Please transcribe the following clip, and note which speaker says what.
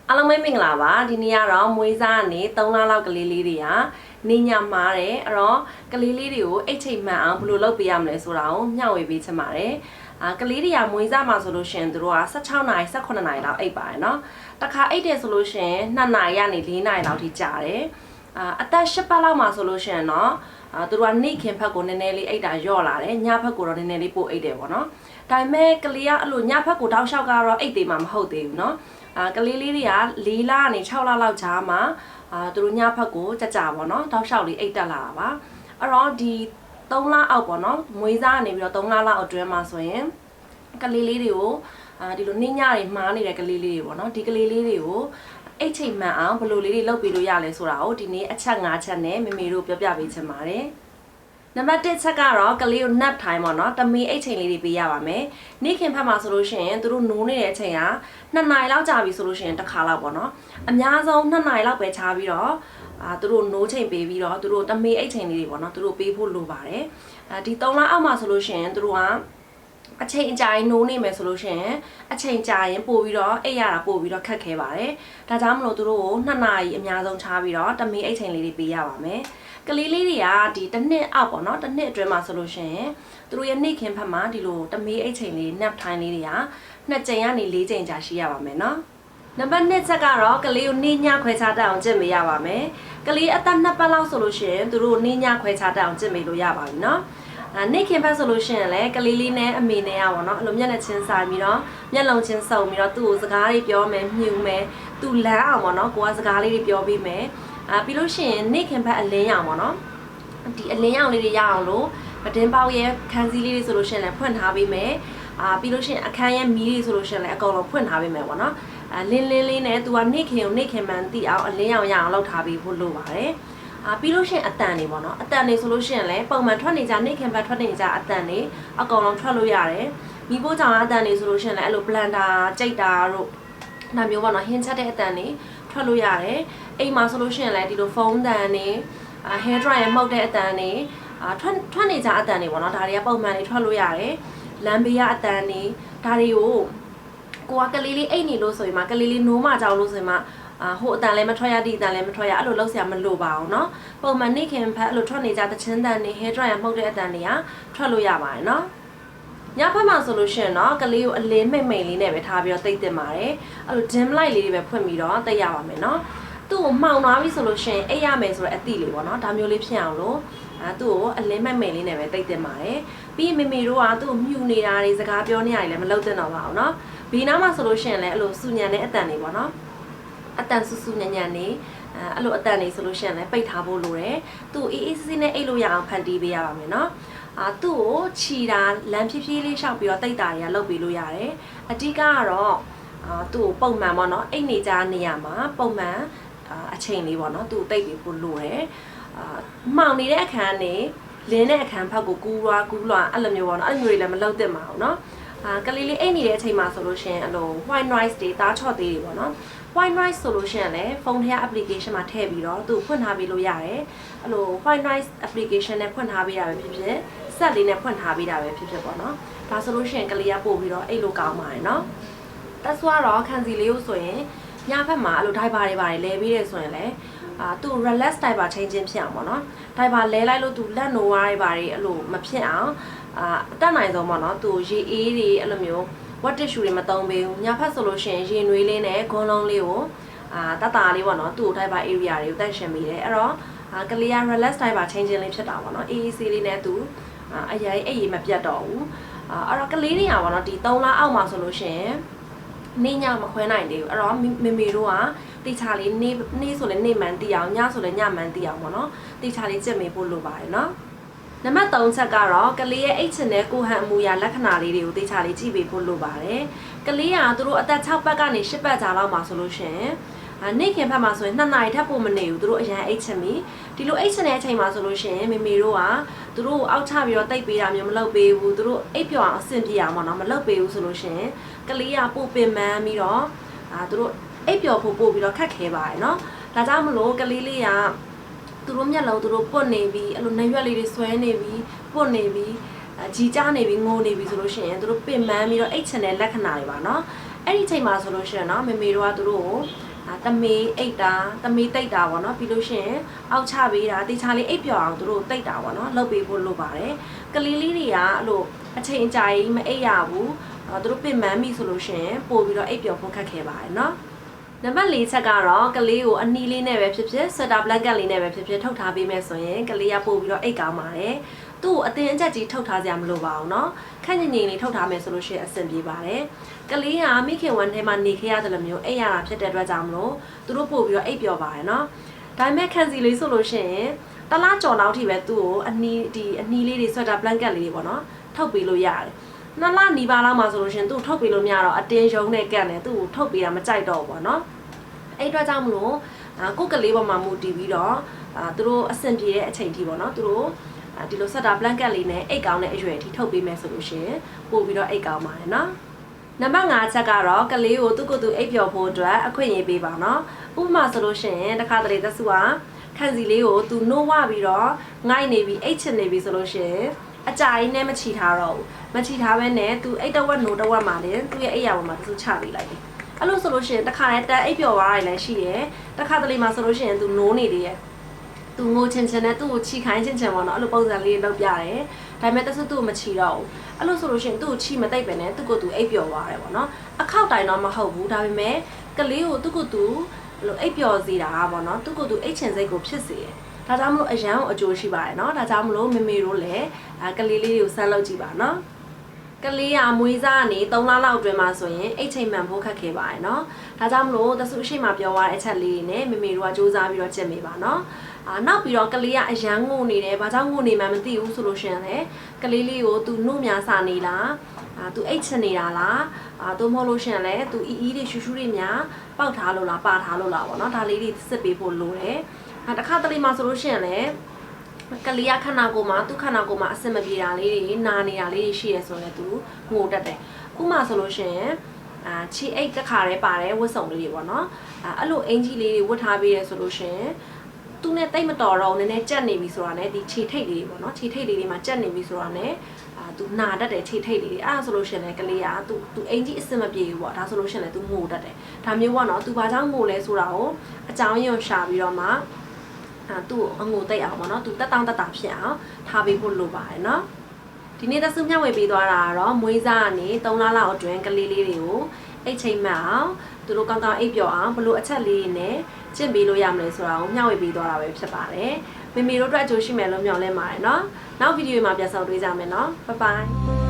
Speaker 1: အားလုံးပဲမင်္ဂလာပါဒီနေ့ကတော့မွေးစားကနေ3လလောက်ကလေးလေးတွေကနေညမှားတယ်အဲ့တော့ကလေးလေးတွေကိုအိတ်ချိတ်မှန်အောင်ဘယ်လိုလုပ်ပေးရမလဲဆိုတာကိုမျှဝေပေးချင်ပါတယ်ကလေးတွေကမွေးစားမှာဆိုလို့ရှိရင်တို့က16နာရီ18နာရီလောက်အိတ်ပါတယ်နော်တခါအိတ်တယ်ဆိုလို့ရှိရင်2နာရီကနေ4နာရီလောက်ထိကြာတယ်အသက်10ပတ်လောက်မှာဆိုလို့ရှိရင်တော့သူတို့ကနေ့ခင်ဖက်ကိုနည်းနည်းလေးအိတ်တာညော့လာတယ်ညဖက်ကိုတော့နည်းနည်းလေးပို့အိတ်တယ်ပေါ့နော်ဒါပေမဲ့ကလေးကအဲ့လိုညဖက်ကိုတောက်လျှောက်ကတော့အိတ်သေးမှမဟုတ်သေးဘူးနော်ကလေးလေးတွေက4လကနေ6လလောက်ကြာမှသူတို့ညဖက်ကိုကြပေါ့နော်တောက်လျှောက်လေးအိတ်တက်လာတာပါအဲ့တော့ဒီ3လအောက်ပေါ့နော်မွေးစားနေပြီးတော့3လလောက်အတွင်းမှာဆိုရင်ကလေးလေးတွေကိုဒီလိုနှင်းညတွေမှားနေတဲ့ကလေးလေးတွေပေါ့နော်ဒီကလေးလေးတွေကိုအိတ်ချိန်မှန်အောင်ဘယ်လိုလေးတွေလုပ်ပေးလို့ရလဲဆိုတာကိုဒီနေ့အချက်5ချက်နဲ့မေမေတို့ပြောပြပေးချင်ပါတယ်နံပါတ်1ချက်ကတော့ကလေးကို nap time ပေါ့နော်တမီအိတ်ချိန်လေးတွေပေးရပါမယ်နေ့ခင်ဖက်မှာဆိုလို့ရှိရင်သူတို့နိုးနေတဲ့အချိန်က2နာရီလောက်ကြာပြီဆိုလို့ရှိရင်တစ်ခါလောက်ပေါ့နော်အများဆုံး2နာရီလောက်ပဲခြားပြီးတော့သူတို့နိုးချိန်ပေးပြီးတော့သူတို့တမီအိတ်ချိန်လေးတွေပေါ့နော်သူတို့ပေးဖို့လိုပါတယ်ဒီ3လအောက်မှာဆိုလို့ရှိရင်သူတို့ကအချိန်အကြာရင်နိုးနေမယ်ဆိုလို့ရှိရင်အချိန်ကြာရင်ပို့ပြီးတော့အိတ်ရတာပို့ပြီးတော့ခက်ခဲပါတယ်ဒါကြောင့်မလို့သူတို့ကို2နာရီအများဆုံးခြားပြီးတော့တမီအိတ်ချိန်လေးတွေပေးရပါမယ်ကလေးလေးတွေကဒီတစ်နှစ်အောက်ပေါ့နော်တစ်နှစ်အတွင်းမှာဆိုလို့ရှိရင်သူတို့ရဲ့နေ့ခင်ဖက်မှာဒီလိုတမီးအိတ်ချိန်လေး nap time လေးတွေက2ကြိမ်ကနေ4ကြိမ်ကြာရှိရပါမယ်နော်နံပါတ်2ချက်ကတော့ကလေးကိုနေ့ညခွဲခြားတက်အောင်ကျင့်ပေးရပါမယ်ကလေးအသက်2ပတ်လောက်ဆိုလို့ရှိရင်သူတို့နေ့ညခွဲခြားတက်အောင်ကျင့်ပေးလို့ရပါပြီနော်နေ့ခင်ဖက်ဆိုလို့ရှိရင်လည်းကလေးလေးနဲ့အမေနဲ့ပေါ့နော်အဲ့လိုမျက်နှာချင်းဆိုင်ပြီးတော့မျက်လုံးချင်းစုံပြီးတော့သူ့ကိုစကားလေးပြောမယ်မြှူမယ်သူလမ်းအောင်ပေါ့နော်ကိုကစကားလေးတွေပြောပေးမယ်ပြီးလို့ရှိရင်နေ့ခင်ဖက်အလင်းရောင်ပေါ့နော်ဒီအလင်းရောင်လေးတွေရအောင်လို့ပတင်းပေါက်ရဲ့ခန်းစည်းလေးတွေဆိုလို့ရှိရင်လည်းဖွင့်ထားပေးမယ်ပြီးလို့ရှိရင်အခန်းရဲ့မီးတွေဆိုလို့ရှိရင်လည်းအကုန်လုံးဖွင့်ထားပေးမယ်ပေါ့နော်လင်းလေးနဲ့သူကနေ့ခင်ကိုနေ့ခင်မှန်သိအောင်အလင်းရောင်ရအောင်လုပ်ထားပေးဖို့လိုပါတယ်ပြီးလို့ရှိရင်အတန်တွေပေါ့နော်အတန်တွေဆိုလို့ရှိရင်လည်းပုံမှန်ထွက်နေကြနေ့ခင်ဖက်ထွက်နေကြအတန်တွေအကုန်လုံးထွက်လို့ရတယ်မိဖို့ကြောင့်အတန်တွေဆိုလို့ရှိရင်လည်းအဲ့လို blender ကြိတ်တာတို့ဒါမျိုးပေါ့နော်ဟင်းချက်တဲ့အတန်တွေထွက်လို့ရတယ်အိမ်မှာဆိုလို့ရှိရင်လည်းဒီလိုဖုန်းတန်တွေhair dryer မှုတ်တဲ့အတန်တွေထွက်နေကြအတန်တွေပေါ့နော်ဒါတွေကပုံမှန်တွေထွက်လို့ရတယ်လမ်းဘေးကအတန်တွေဒါတွေကိုကိုကကလေးလေးအိတ်နေလို့ဆိုရင်မှကလေးလေးနိုးမှကြောက်လို့ဆိုရင်မှဟိုအတန်လည်းမထွက်ရဒီအတန်လည်းမထွက်ရအဲ့လိုလုပ်စရာမလိုပါဘူးเนาะပုံမှန်နေ့ခင်ဖက်အဲ့လိုထွက်နေကြတချင်းတန်တွေ hair dryer မှုတ်တဲ့အတန်တွေကထွက်လို့ရပါတယ်เนาะညဖက်မှာဆိုလို့ရှိရင်တော့ကလေးကိုအလင်းမိတ်လေးနဲ့ပဲထားပြီးတော့တိတ်တင်ပါတယ်အဲ့လို dim light လေးတွေပဲဖွင့်ပြီးတော့တိတ်ရပါမယ်เนาะသူ့ကိုမှောင်သွားပြီဆိုလို့ရှိရင်အိပ်ရမယ်ဆိုတဲ့အသည့်လေးပေါ့နော်ဒါမျိုးလေးဖြစ်အောင်လို့သူ့ကိုအလင်းမဲ့လေးနဲ့ပဲတိတ်တင်ပါတယ်ပြီးရင်မေမေတို့ကသူ့ကိုမြူနေတာတွေစကားပြောနေတာတွေလည်းမလုပ်သင့်တော့ပါဘူးเนาะဘေးနားမှာဆိုလို့ရှိရင်လည်းအဲ့လိုစူညံတဲ့အတန်တွေပေါ့နော်အတန်ဆူညံညံနေအဲ့လိုအတန်တွေဆိုလို့ရှိရင်လည်းပိတ်ထားဖို့လိုတယ်သူ့အေးအေးဆေးဆေးနဲ့အိတ်လို့ရအောင်ဖန်တီးပေးရပါမယ်เนาะသူ့ကိုခြီတာလမ်းဖြည်းဖြည်းလေးရှောက်ပြီးတော့တိတ်တာတွေကလုပ်ပေးလို့ရတယ်အဓိကကတော့သူ့ကိုပုံမှန်ပေါ့နော်အိတ်နေကြနေရမှာပုံမှန်အချိန်လေးပေါ့နော်သူ့တိတ်ပြီးဖို့လိုတယ်မှောင်နေတဲ့အခန်းနဲ့လင်းတဲ့အခန်းဖက်ကိုကူးလွားအဲ့လိုမျိုးပေါ့နော်အဲ့လိုမျိုးတွေလည်းမလုပ်သင့်ပါဘူးเนาะကလေးလေးအိတ်နေတဲ့အချိန်မှာဆိုလို့ရှိရင်အဲ့လို white noise တွေတားချော့သေးတွေပေါ့နော် white noise ဆိုလို့ရှိရင်လည်းဖုန်းထဲက application မှာထည့်ပြီးတော့သူ့ဖွင့်ထားပေးလို့ရတယ်အဲ့လို white noise application နဲ့ဖွင့်ထားပေးတာပဲဖြစ်ဖြစ်ဆက်လေးနဲ့ဖွင့်ထားပေးတာပဲဖြစ်ဖြစ်ပေါ့နော်ဒါဆိုလို့ရှိရင်ကလေးကပို့ပြီးတော့အိတ်လို့ကောင်းပါတယ်เนาะတက်ဆွာတော့ခန်းစီလေးကိုဆိုရင်ညဖက်မှာအဲ့လို diaper တွေပါတယ်လဲပေးတယ်ဆိုရင်လည်းသူ relax diaper ချင်းချင်းဖြစ်အောင်ပေါ့နော် diaper လဲလိုက်လို့သူလက်နိုးဝါးတွေပါတယ်အဲ့လိုမဖြစ်အောင်အတက်နိုင်ဆုံးပေါ့နော်သူရေအေးတွေအဲ့လိုမျိုး wet tissue တွေမသုံးပေးဘူးညဖက်ဆိုလို့ရှိရင်ရေနွေးလေးနဲ့ဂွန်းလုံးလေးကိုတတလေးပေါ့နော်သူ့ diaper area တွေကိုတန့်ရှင်းပေးတယ်အဲ့တော့ကလေးက relax diaper ချင်းချင်းလေးဖြစ်တာပေါ့နော်အေးအေးဆေးလေးနဲ့သူအရင်အိပ်ရေမပြတ်တော့ဘူးအဲ့တော့ကလေးတွေကပေါ့နော်ဒီ3လအောက်မှာဆိုလို့ရှိရင်နေ့ညမခွဲနိုင်သေးဘူးအဲ့တော့မေမေတို့ကတိချာလေးနေ့ဆိုလည်းနေ့မှန်တီးအောင်ညဆိုလည်းညမှန်တီးအောင်ပေါ့နော်တိချာလေးကြက်မေးဖို့လိုပါတယ်နော်နံပါတ်3ချက်ကတော့ကလေးရဲ့အိတ်ချင်တဲ့ကိုဟန်အမူအရာလက္ခဏာလေးတွေကိုတိချာလေးကြည့်ပေးဖို့လိုပါတယ်ကလေးကသူတို့အသက်6ပတ်ကနေ10ပတ်ကြာလောက်မှာဆိုလို့ရှိရင်နေ့ခင်ဖက်မှာဆိုရင်2နာရီထပ်ပို့မနေဘူးသူတို့အရန်အိတ်ချင်ပြီဒီလိုအိတ်ချင်တဲ့အချိန်မှာဆိုလို့ရှိရင်မေမေတို့ကသူတို့အောက်ချပြီးတော့တိတ်ပေးတာမျိုးမလုပ်ပေးဘူးသူတို့အိတ်ပြောင်းအောင်အဆင်ပြေအောင်ပေါ့နော်မလုပ်ပေးဘူးဆိုလို့ရှိရင်ကလေးကပို့ပင်ပန်းပြီးတော့သူတို့အိတ်ပျော်ဖို့ပို့ပြီးတော့ခက်ခဲပါတယ်เนาะဒါကြောင့်မလို့ကလေးလေးကသူတို့မျက်လုံးသူတို့ပွတ်နေပြီအဲ့လိုနှရွက်လေးတွေဆွဲနေပြီပွတ်နေပြီကြီးကြားနေပြီငိုနေပြီဆိုလို့ရှိရင်သူတို့ပင်ပန်းပြီးတော့အိတ်ချင်တဲ့လက္ခဏာတွေပါเนาะအဲ့ဒီချိန်မှာဆိုလို့ရှိရင်เนาะမေမေတို့ကသူတို့ကို တမေးအိတ်တာတမေးတိတ်တာပေါ့နော်ပြီးလို့ရှိရင်အောက်ချပေးတာတေချာလေးအိတ်ပြော်အောင်သူတို့တိတ်တာပေါ့နော်လုပ်ပေးဖို့လိုပါတယ်ကလေးလေးတွေကအဲ့လိုအချိန်အကြာကြီးမအိတ်ရဘူးသူတို့ပင်ပန်းပြီဆိုလို့ရှိရင်ပို့ပြီးတော့အိတ်ပြော်ဖို့ခက်ခဲပါတယ်နော်နံပါတ်၄ချက်ကတော့ကလေးကိုအနီးလေးနဲ့ပဲဖြစ်ဖြစ်ဆွက်တာဘလန်ကက်လေးနဲ့ပဲဖြစ်ဖြစ်ထုတ်ထားပေးမယ်ဆိုရင်ကလေးကပို့ပြီးတော့အိတ်ကောင်းပါတယ်သူ့ကိုအတင်းအကျပ်ကြီးထုတ်ထားစရာမလိုပါဘူးเนาะခက်ညင်ညင်လေးထုတ်ထားမယ်ဆိုလို့ရှိရင်အဆင်ပြေပါတယ်ကလေးကမိခင်ဝမ်းထဲမှာနေခဲ့ရတယ်လို့မျိုးအိတ်ရတာဖြစ်တဲ့အတွက်ကြောင့်မလို့သူတို့ပို့ပြီးတော့အိတ်ပြော်ပါတယ်เนาะဒါပေမဲ့ခန့်စီလေးဆိုလို့ရှိရင်တလားကြော်လောက်ထိပဲသူ့ကိုအနီးလေးတွေဆွက်တာဘလန်ကက်လေးတွေပေါ့เนาะထုတ်ပေးလို့ရတယ်နှစ်လနီးပါးလောက်မှဆိုလို့ရှိရင်သူ့ထုတ်ပေးလို့မရတော့အတင်းယုံနဲ့ကက်နဲ့သူ့ကိုထုတ်ပေးတာမကြိုက်တော့ဘူးပေါ့เนาะအဲ့အတွက်ကြောင့်မလို့ကိုကလေးပေါ်မှာမူတည်ပြီးတော့သူတို့အဆင်ပြေတဲ့အချိန်ထိပေါ့နော်သူတို့ဒီလိုဆက်တာ blanket လေးနဲ့အိတ်ကောင်းတဲ့အရွယ်ထိထုတ်ပေးမယ်ဆိုလို့ရှိရင်ပို့ပြီးတော့အိတ်ကောင်းပါတယ်နော်နံပါတ်5ချက်ကတော့ကလေးကိုသူ့ကိုယ်သူအိတ်ပျော်ဖို့အတွက်အခွင့်အရေးပေးပါနော်ဥပမာဆိုလို့ရှိရင်တစ်ခါတလေသက်စုကခန့်စီလေးကိုသူနှိုးဝပြီးတော့ငိုက်နေပြီးအိတ်ချင်နေပြီဆိုလို့ရှိရင်အကြာကြီးနဲ့မချီထားတော့ဘူးမချီထားဘဲနဲ့သူအိတ်တဝက်နိုးတဝက်မှလည်းသူ့ရဲ့အိတ်ရပေါ်မှာသူချပေးလိုက်တယ်အဲ့လိုဆိုလို့ရှိရင်တစ်ခါတည်းတက်အိပ်ပျော်သွားတယ်လည်းရှိရဲတစ်ခါတလေမှာဆိုလို့ရှိရင်သူနိုးနေတယ်ရဲ့သူငိုချင်ချင်နဲ့သူ့ကိုချီခိုင်းချင်ချင်ပေါ့နော်အဲ့လိုပုံစံလေးလုပ်ပြတယ်ဒါပေမဲ့တဆူသူ့ကိုမချီတော့ဘူးအဲ့လိုဆိုလို့ရှိရင်သူ့ကိုချီမတိတ်ပဲနဲ့သူ့ကိုယ်သူအိပ်ပျော်သွားတယ်ပေါ့နော်အခောက်တိုင်တော့မဟုတ်ဘူးဒါပေမဲ့ကလေးကိုသူ့ကိုယ်သူအဲ့လိုအိပ်ပျော်စေတာပေါ့နော်သူ့ကိုယ်သူအိပ်ချင်စိတ်ကိုဖြစ်စေတယ်ဒါကြောင့်မလို့အရန်ကိုအကျိုးရှိပါတယ်နော်ဒါကြောင့်မလို့မေမေတို့လည်းကလေးလေးတွေကိုဆန်းလုပ်ကြည့်ပါနော်ကလေးကမွေးစားကနေ3လလောက်အတွင်းမှာဆိုရင်အိတ်ချိန်မှန်ဖို့ခက်ခဲပါတယ်เนาะဒါကြောင့်မလို့တဆုရှိမှပြောသွားတဲ့အချက်လေးတွေနဲ့မေမေတို့ကစူးစမ်းပြီးတော့ကြည့်မိပါเนาะနောက်ပြီးတော့ကလေးကအရန်ငိုနေတယ်ဘာကြောင့်ငိုနေမှမသိဘူးဆိုလို့ရှိရင်လည်းကလေးလေးကိုသူနှုတ်များစာနေလားသူအိတ်ချင်နေတာလားသို့မဟုတ်လို့ရှိရင်လည်းသူအီးတွေရှူရှူတွေများပေါက်ထားလို့လားပါထားလို့လားပေါ့เนาะဒါလေးတွေစစ်ပေးဖို့လိုတယ်တစ်ခါတလေမှဆိုလို့ရှိရင်လည်းကလေးရခန္ဓာကိုယ်မှာသူခန္ဓာကိုယ်မှာအဆင်မပြေတာလေးတွေနာနေတာလေးတွေရှိရဆိုရင်သူငိုတတ်တယ်ဥပမာဆိုလို့ရှိရင်ခြေအိတ်တစ်ခါတည်းပါတယ်ဝတ်စုံလေးတွေပေါ့နော်အဲ့လိုအင်ကြီးလေးတွေဝတ်ထားပေးရဆိုလို့ရှိရင်သူနဲ့တိတ်မတော်တော့နည်းနည်းကြက်နေပြီဆိုတာနဲ့ဒီခြေထိတ်လေးတွေပေါ့နော်ခြေထိတ်လေးတွေမှာကြက်နေပြီဆိုတာနဲ့သူနာတတ်တယ်ခြေထိတ်လေးတွေအဲ့ဒါဆိုလို့ရှိရင်လည်းကလေးကသူအင်ကြီးအဆင်မပြေဘူးပေါ့ဒါဆိုလို့ရှိရင်လည်းသူငိုတတ်တယ်ဒါမျိုးပေါ့နော်သူဘာကြောင့်ငိုလဲဆိုတာကိုအကြောင်းရင်းရှာပြီးတော့မှသူ့အငိုတိတ်အောင်ပေါ့နော်သူတက်တောင့်တက်တာဖြစ်အောင်ထားပေးဖို့လိုပါတယ်နော်ဒီနေ့သစုမျှဝေပေးသွားတာကတော့မွေးစားကနေ3လလောက်အတွင်းကလေးလေးတွေကိုအိတ်ချိန်မှန်အောင်သူတို့ကောင်းကောင်းအိပ်ပျော်အောင်ဘလို့အချက်လေးနဲ့ကျင့်ပေးလို့ရမလဲဆိုတာကိုမျှဝေပေးသွားတာပဲဖြစ်ပါတယ်မေမေတို့အတွက်အကျိုးရှိမယ်လို့မျှော်လင့်ပါတယ်နော်နောက်ဗီဒီယိုမှာပြန်ဆောင်တွေ့ကြမယ်နော်ဘိုင်ဘိုင်